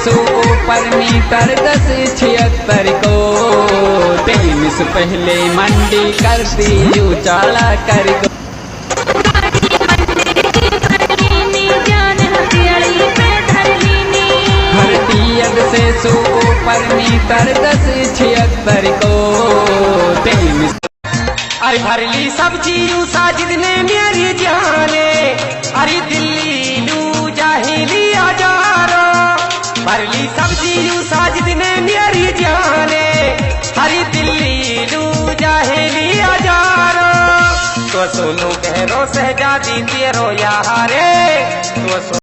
सौ ऊपर मीटर 1076 को 3 से पहले मंडी करती उजाला कर गो। से सौ ऊपर मीटर 1076 को 3 अरे भरली सब्जी साजिद ने मेरी जाने अरे दिल्ली लू जाहिली हजारो भरली सब्जी साजिद ने मेरी जाने अरे दिल्ली लू जाहिली हजारो तो सुनो कह रो सहजादी तेरो यारे तो